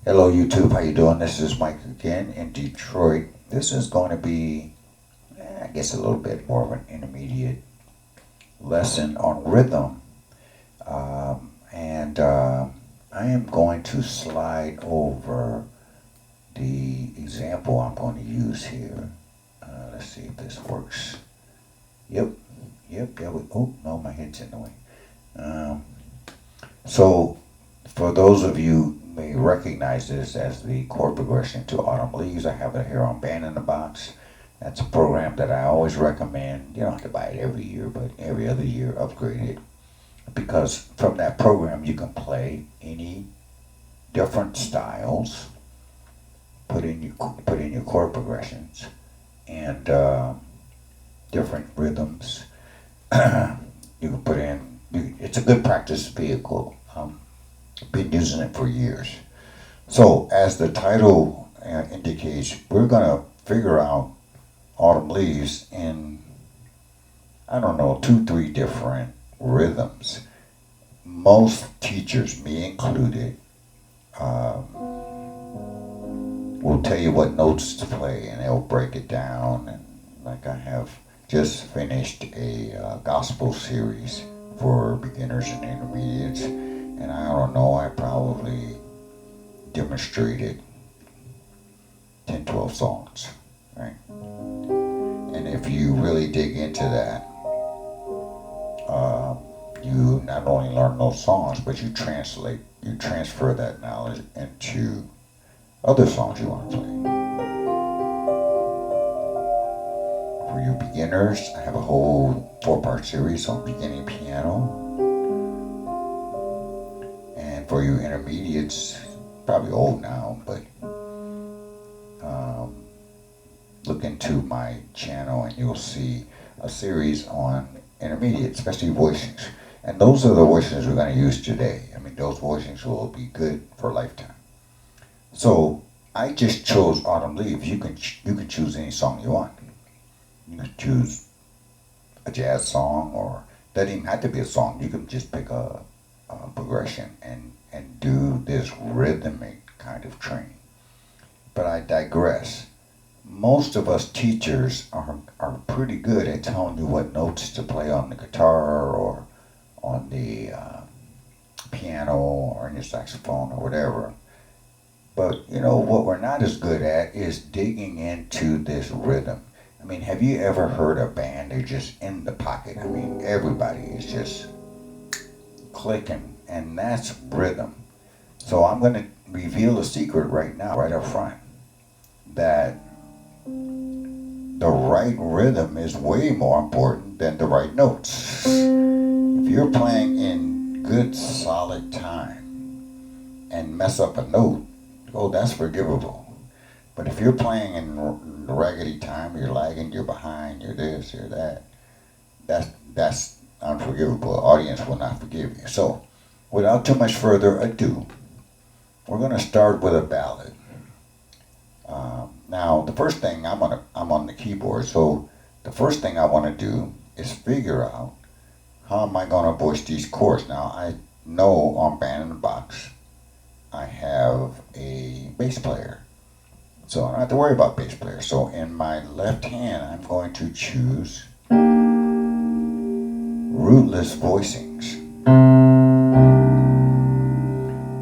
Hello YouTube, how you doing? This is Mike again in Detroit. This is going to be, I guess, a little bit more of an intermediate lesson on rhythm. And I am going to slide over the example I'm going to use here. Let's see if this works. Yep, yeah, oh, no, my head's in the way. Um, so, for those of you who may recognize this as the chord progression to Autumn Leaves, I have it here on Band in the Box. That's a program that I always recommend. You don't have to buy it every year, but every other year upgrade it. Because from that program you can play any different styles, put in your chord progressions, and different rhythms. You can put in. It's a good practice vehicle. Been using it for years. So, as the title indicates, we're gonna figure out Autumn Leaves in, I don't know, 2, 3 different rhythms. Most teachers, me included, will tell you what notes to play, and they'll break it down. And like I have just finished a gospel series for beginners and intermediates, and I don't know, I probably demonstrated 10, 12 songs, right? And if you really dig into that, you not only learn those songs, but you transfer that knowledge into other songs you want to play. For you beginners, I have a whole 4-part series on beginning piano. And for you intermediates, probably old now, but look into my channel and you'll see a series on intermediate, especially voicings. And those are the voicings we're going to use today. I mean, those voicings will be good for a lifetime. So I just chose Autumn Leaves. You can choose any song you want. You can choose a jazz song, or it doesn't even have to be a song. You can just pick a progression and do this rhythmic kind of training. But I digress. Most of us teachers are pretty good at telling you what notes to play on the guitar or on the piano or on your saxophone or whatever. But you know what we're not as good at is digging into this rhythm. I mean, have you ever heard a band? They're just in the pocket. I mean, everybody is just clicking, and that's rhythm. So I'm going to reveal a secret right now, right up front, that the right rhythm is way more important than the right notes. If you're playing in good, solid time and mess up a note, oh, that's forgivable. But if you're playing in raggedy time, you're lagging, you're behind, you're this, you're that, that's unforgivable. The audience will not forgive you. So, without too much further ado, we're going to start with a ballad. Now, the first thing I'm on the keyboard, so the first thing I want to do is figure out how am I going to voice these chords. Now, I know on Band in the Box, I have a bass player, so I don't have to worry about bass player. So in my left hand, I'm going to choose rootless voicings.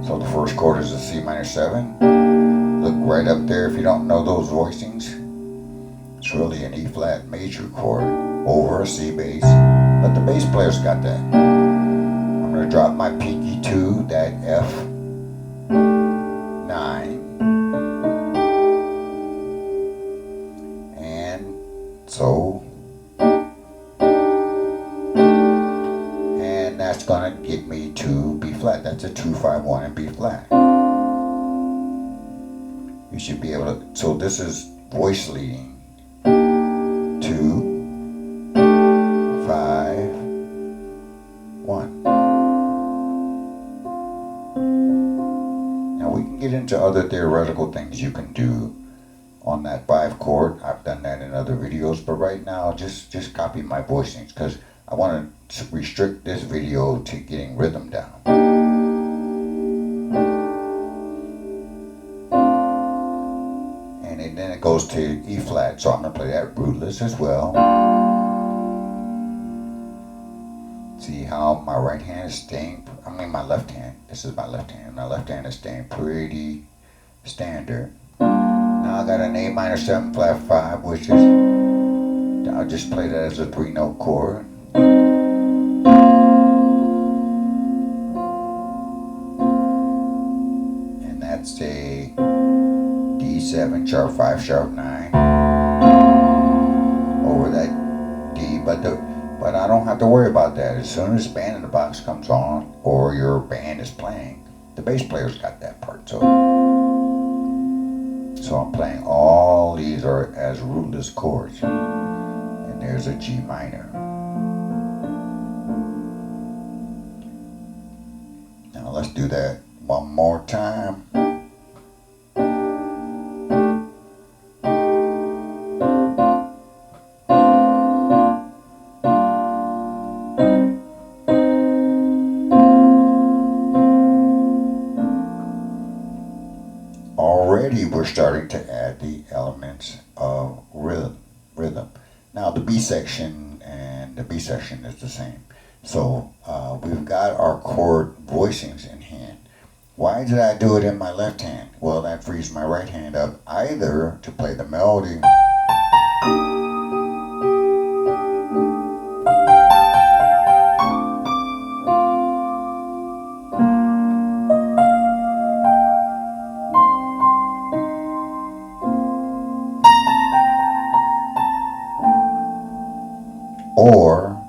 So the first chord is a C minor 7. Look right up there if you don't know those voicings. It's really an E flat major chord over a C bass, but the bass player's got that. I'm going to drop my pinky to that F9, and so, and that's going to get me to B flat. That's a 2-5-1 in B flat. You should be able to, so this is voice leading. 2, 5, 1. Now we can get into other theoretical things you can do on that 5 chord. I've done that in other videos, but right now just copy my voicings because I want to restrict this video to getting rhythm down. goes to E flat. So I'm going to play that rootless as well. See how my right hand is staying, my left hand, this is my left hand. My left hand is staying pretty standard. Now I got an A minor 7 flat 5, which is, I'll just play that as a 3-note chord. And that's a D7 sharp 5 sharp 9 over that D, but I don't have to worry about that. As soon as Band in the Box comes on, or your band is playing, the bass player's got that part. So I'm playing all these are as rootless chords. And there's a G minor. Now let's do that one more time. Already we're starting to add the elements of rhythm. Now the B section and the B section is the same. So we've got our chord voicings in hand. Why did I do it in my left hand? Well, that frees my right hand up either to play the melody or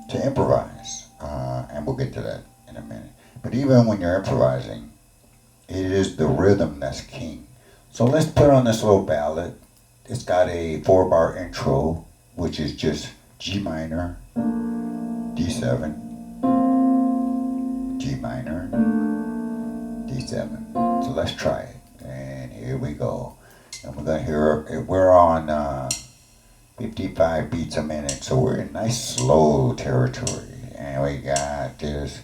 to improvise, and we'll get to that in a minute. But even when you're improvising, it is the rhythm that's king. So let's put on this little ballad. It's got a 4-bar intro, which is just G minor, D7, G minor, D7. So let's try it. And here we go. And we're gonna hear it. We're on 55 beats a minute, so we're in nice slow territory. And we got this.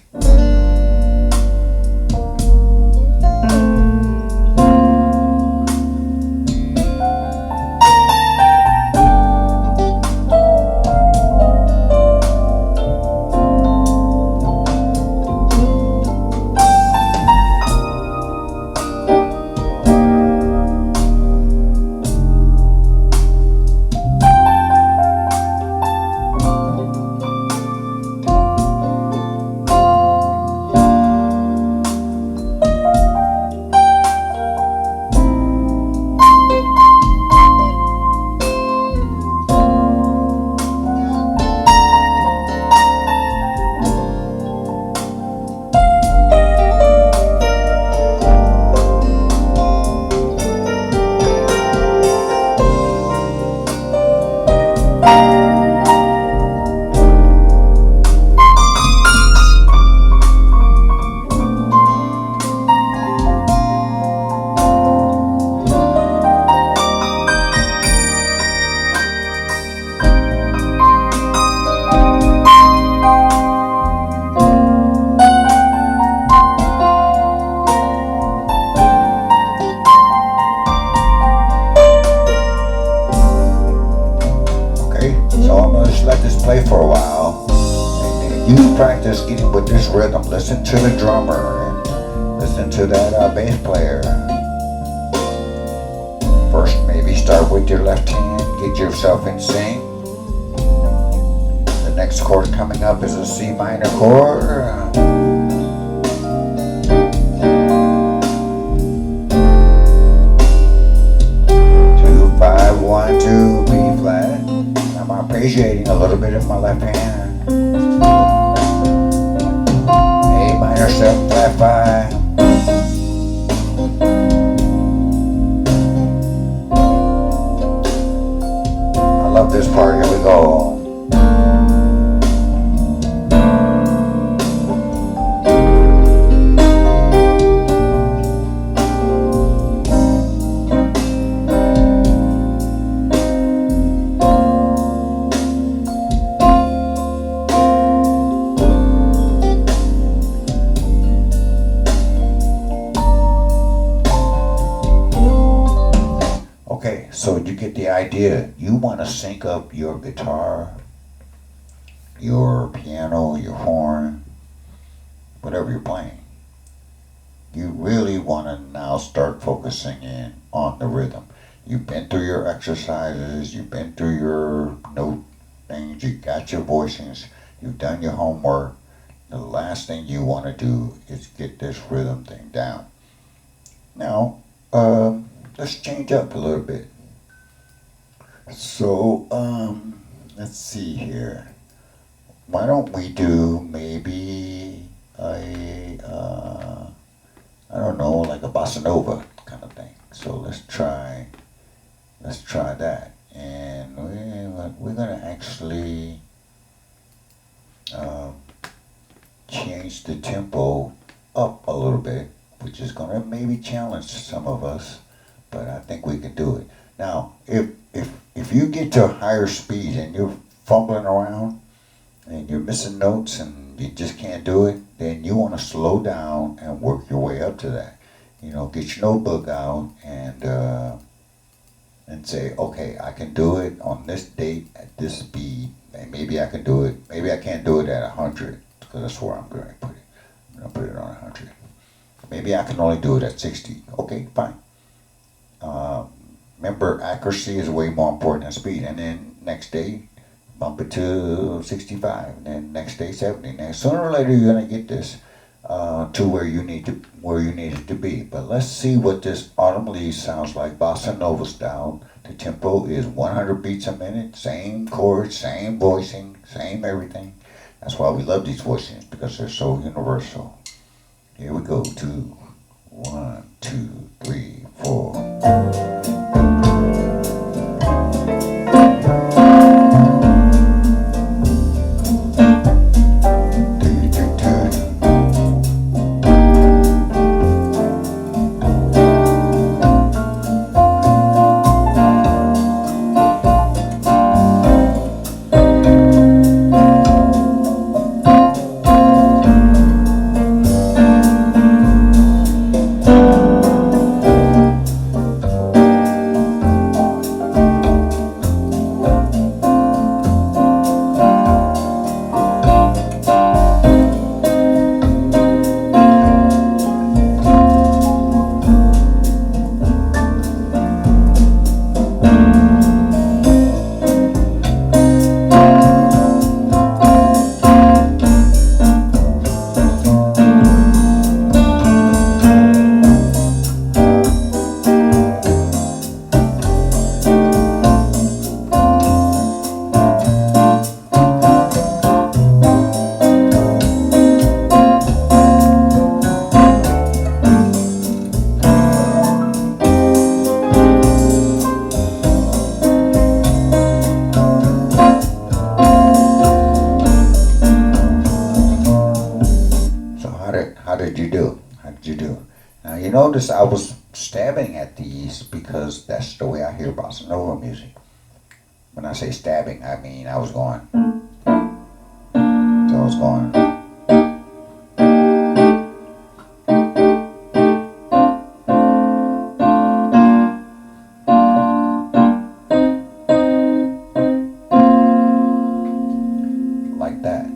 Play for a while, and then you practice getting with this rhythm. Listen to the drummer and listen to that bass player. First, maybe start with your left hand, get yourself in sync. The next chord coming up is a C minor chord. 2, 5, 1, 2, B flat. I'm arpeggiating a little bit in my left hand. A minor 7 flat 5. I love this part. Here we go. So you get the idea. You want to sync up your guitar, your piano, your horn, whatever you're playing. You really want to now start focusing in on the rhythm. You've been through your exercises, you've been through your note things, you got your voicings, you've done your homework. The last thing you want to do is get this rhythm thing down. Now, let's change up a little bit. So, let's see here. Why don't we do maybe I don't know, like a bossa nova kind of thing. So let's try that. And we're gonna actually change the tempo up a little bit, which is gonna maybe challenge some of us, but I think we can do it. Now, if you get to a higher speed and you're fumbling around and you're missing notes and you just can't do it, then you want to slow down and work your way up to that. You know, get your notebook out and say, okay, I can do it on this date at this speed, and maybe I can do it. Maybe I can't do it at 100 because that's where I'm going to put it. I'm going to put it on 100. Maybe I can only do it at 60. Okay, fine. Remember, accuracy is way more important than speed. And then next day, bump it to 65, and then next day 70. Now sooner or later you're gonna get this to where you need it to be. But let's see what this Autumn Leaves sounds like, bossa nova style. The tempo is 100 beats a minute, same chords, same voicing, same everything. That's why we love these voicings, because they're so universal. Here we go. 2, 1, 2, 3, 4. How did you do? How did you do? Now you notice I was stabbing at these because that's the way I hear bossa nova music. When I say stabbing, I mean I was going. So I was going. Like that.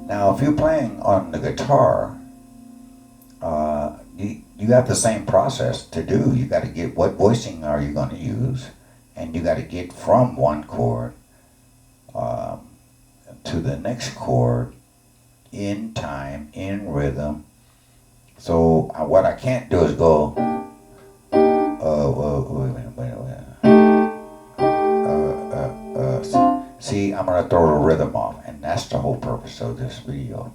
Now, if you're playing on the guitar, you got the same process to do. You got to get what voicing are you going to use, and you got to get from one chord to the next chord in time, in rhythm. So what I can't do is go. Wait a minute. See, I'm gonna throw the rhythm off, and that's the whole purpose of this video.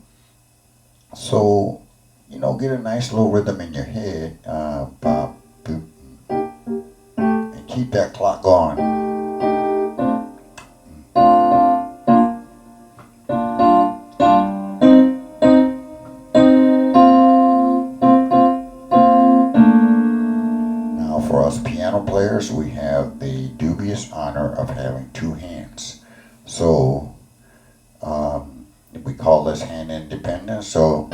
So, you know, get a nice little rhythm in your head, bop, boop, and keep that clock going. Now, for us piano players, we have the dubious honor of having two hands. So, we call this hand independent. So,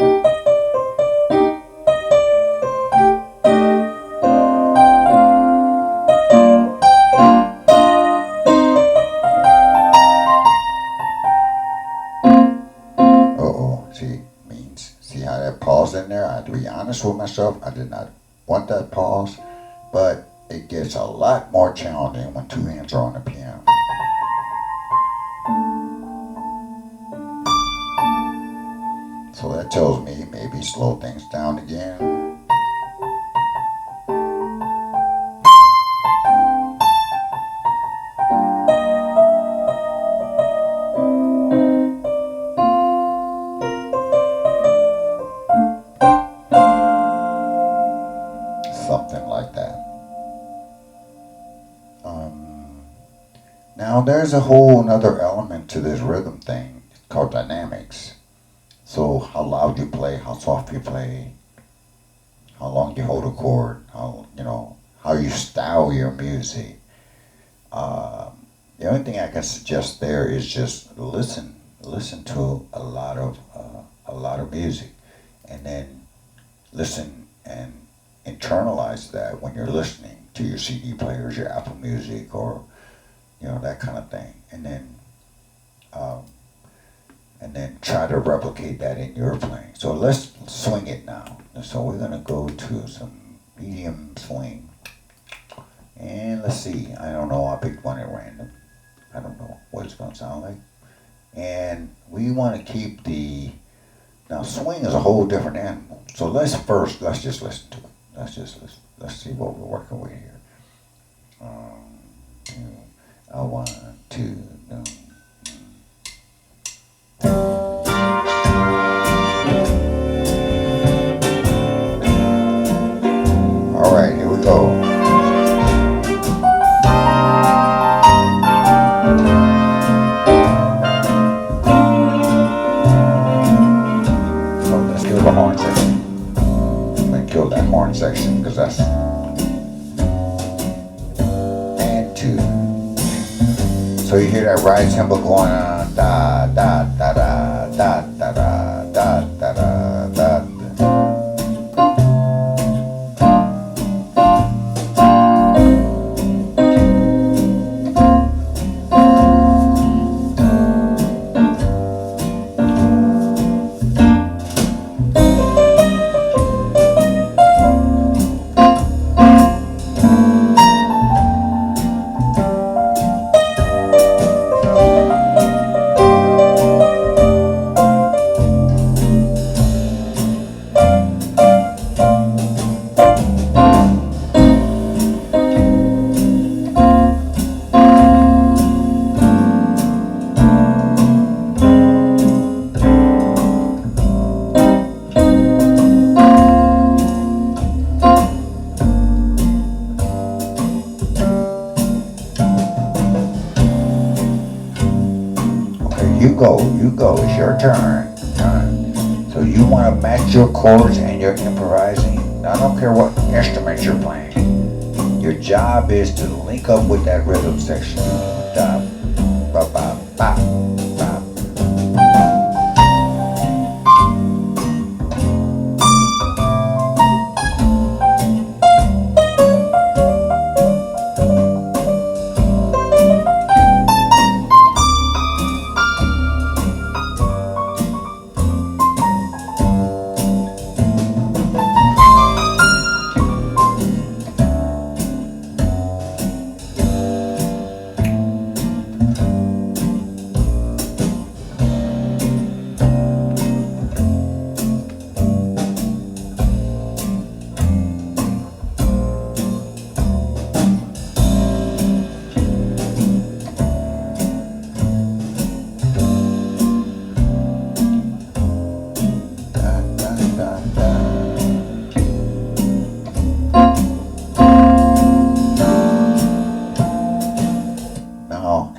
honest with myself. I did not want that pause, but it gets a lot more challenging when two hands are on the piano. So that tells me maybe slow things down again. Something like that. Now there's a whole other element to this rhythm thing called dynamics. So how loud you play, how soft you play, how long you hold a chord, how you style your music. The only thing I can suggest there is just listen to a lot of music, and then listen and internalize that when you're listening to your CD players, your Apple Music, or that kind of thing, um, and then try to replicate that in your playing. So let's swing it now. So we're gonna go to some medium swing, and let's see. I don't know. I picked one at random. I don't know what it's gonna sound like, and we want to keep the. Now swing is a whole different animal. So let's just listen to it. Let's see what we're working with here. Two, one, two, no. All right, here we go. So let's kill the horn section. Let's kill that horn section because that's and two. So you hear that ride cymbal going on, da da da da da da da da da da da. You go, it's your turn. So you want to match your chords and you're improvising. I don't care what instrument you're playing. Your job is to link up with that rhythm section. Da, ba, ba, ba, ba.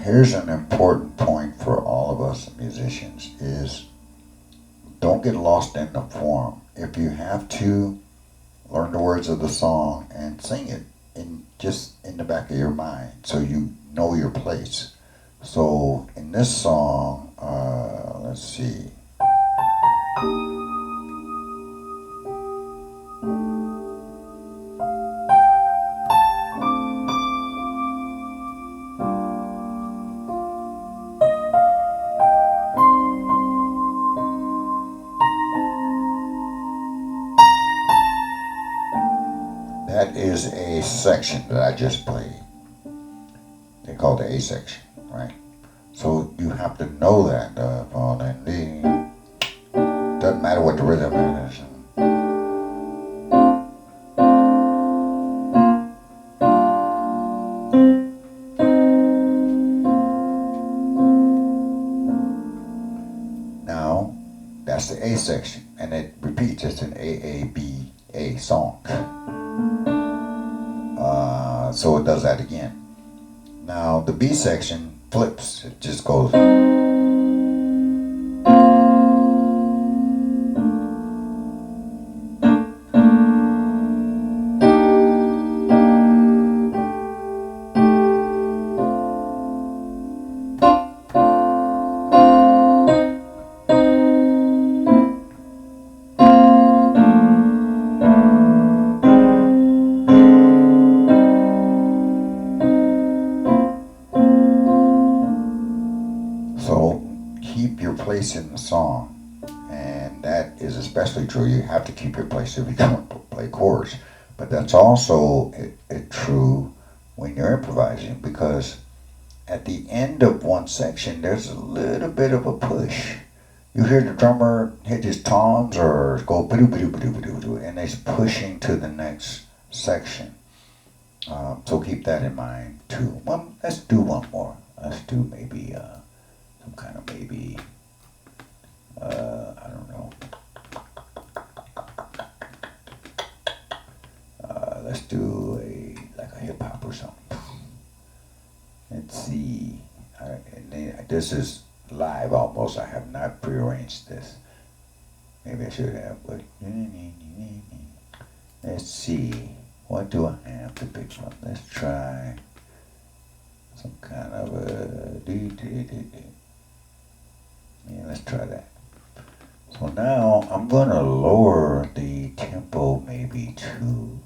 Here's an important point for all of us musicians is don't get lost in the form. If you have to, learn the words of the song and sing it just in the back of your mind so you know your place. So in this song, let's see. That is a section that I just played. They call it the A section, right? So you have to know that. And the doesn't matter what the rhythm is. Now, that's the A section, and it repeats. It's an AABA song. So it does that again. Now the B section flips. It just goes. So keep your place in the song, and that is especially true. You have to keep your place if you don't play chords, but that's also true when you're improvising, because at the end of one section there's a little bit of a push. You hear the drummer hit his toms or go and it's pushing to the next section. So keep that in mind too. Well, let's do one more. Let's do maybe some kind of maybe, I don't know. Let's do like a hip hop or something. Let's see. This is live almost. I have not prearranged this. Maybe I should have, but let's see. What do I have to pick from? Let's try some kind of a yeah, let's try that. So now I'm gonna lower the tempo maybe to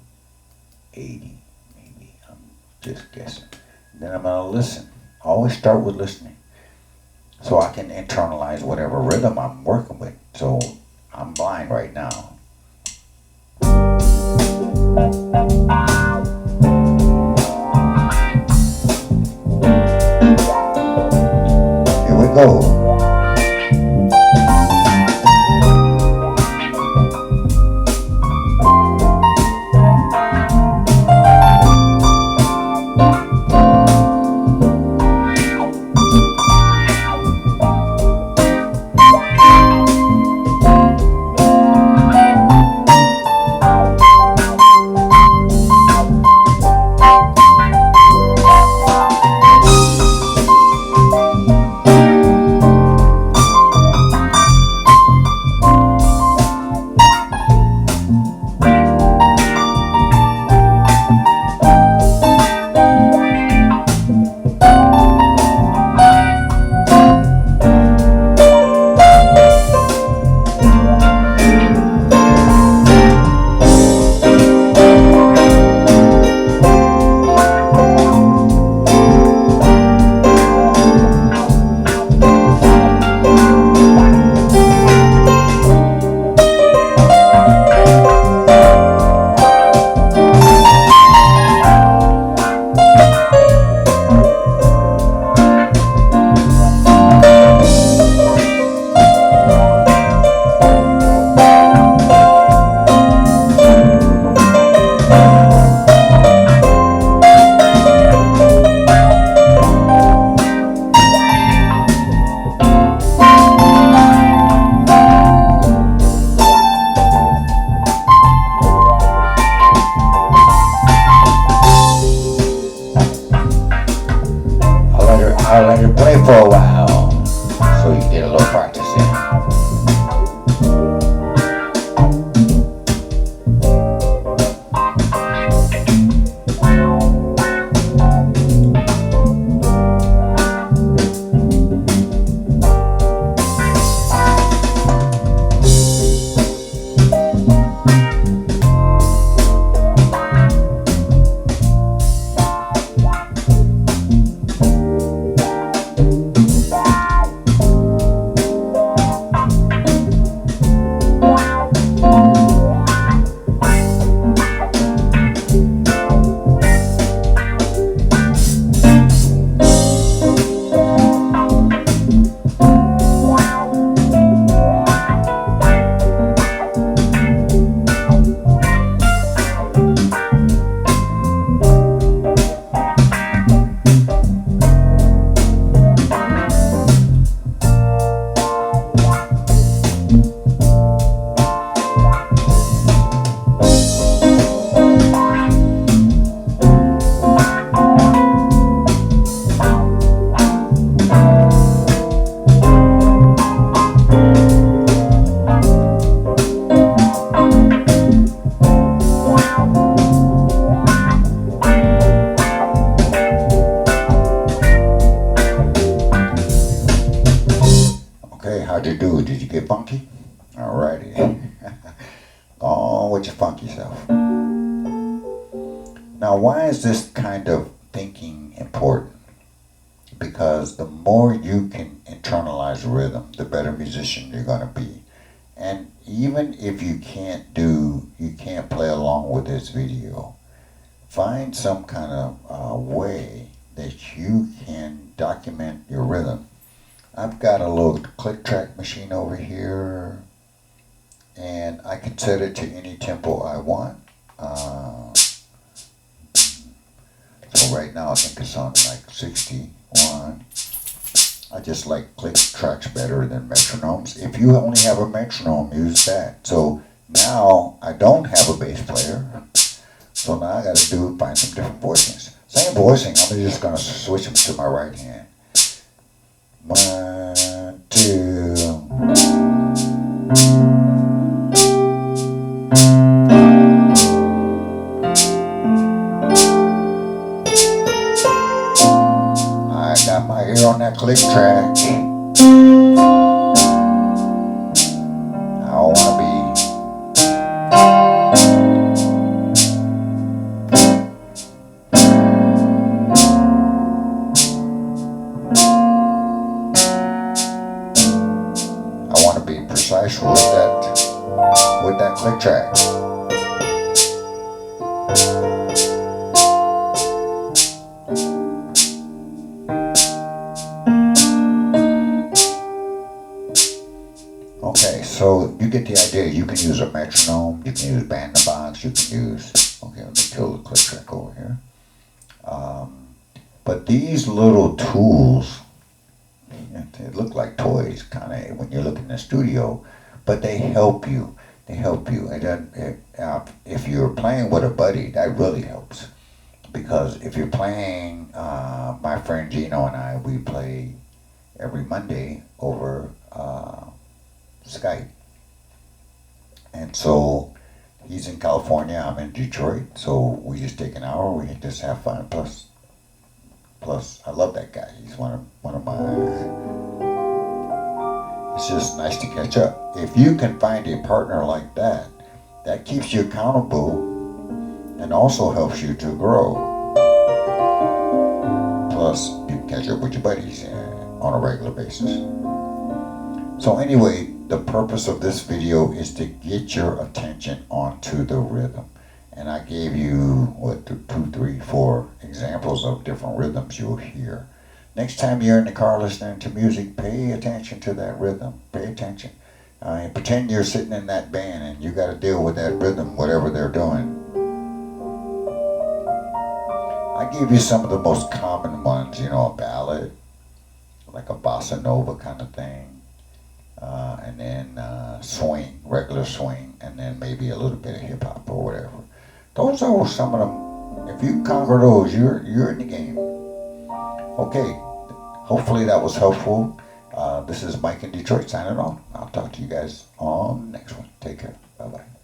80, maybe. I'm just guessing. Then I'm gonna listen. Always start with listening, so I can internalize whatever rhythm I'm working with. So I'm blind right now. Here we go. funky? Alrighty. Go on with your funky self. Now, why is this kind of thinking important? Because the more you can internalize rhythm, the better musician you're going to be. And even if you can't play along with this video, find some kind of way that you can document your rhythm. I've got a little click track machine over here, and I can set it to any tempo I want. So right now I think it's on like 61. I just like click tracks better than metronomes. If you only have a metronome, use that. So now I don't have a bass player. So now I gotta find some different voicings. Same voicing, I'm just gonna switch them to my right hand. 1, 2. I got my ear on that click track. I wanna be. I want to be precise with that click track. Okay, so you get the idea. You can use a metronome, you can use band-in-a-box, you can use, okay, let me kill the click track over here. But these little tools, they look like toys kind of when you look in the studio, but they help you. They help you. If you're playing with a buddy, that really helps. Because if you're playing, my friend Gino and I, we play every Monday over Skype. And so he's in California, I'm in Detroit, so we just take an hour, we can just have fun. Plus, I love that guy. He's one of my. It's just nice to catch up. If you can find a partner like that, that keeps you accountable and also helps you to grow. Plus, you can catch up with your buddies on a regular basis. So anyway, the purpose of this video is to get your attention onto the rhythm. And I gave you, 2, 3, 4 examples of different rhythms you'll hear. Next time you're in the car listening to music, pay attention to that rhythm. Pay attention. Pretend you're sitting in that band and you got to deal with that rhythm, whatever they're doing. I gave you some of the most common ones, a ballad, like a bossa nova kind of thing. And then swing, regular swing, and then maybe a little bit of hip hop or whatever. Those are some of them. If you conquer those, you're in the game. Okay, hopefully that was helpful. This is Mike in Detroit signing off. I'll talk to you guys on the next one. Take care. Bye-bye.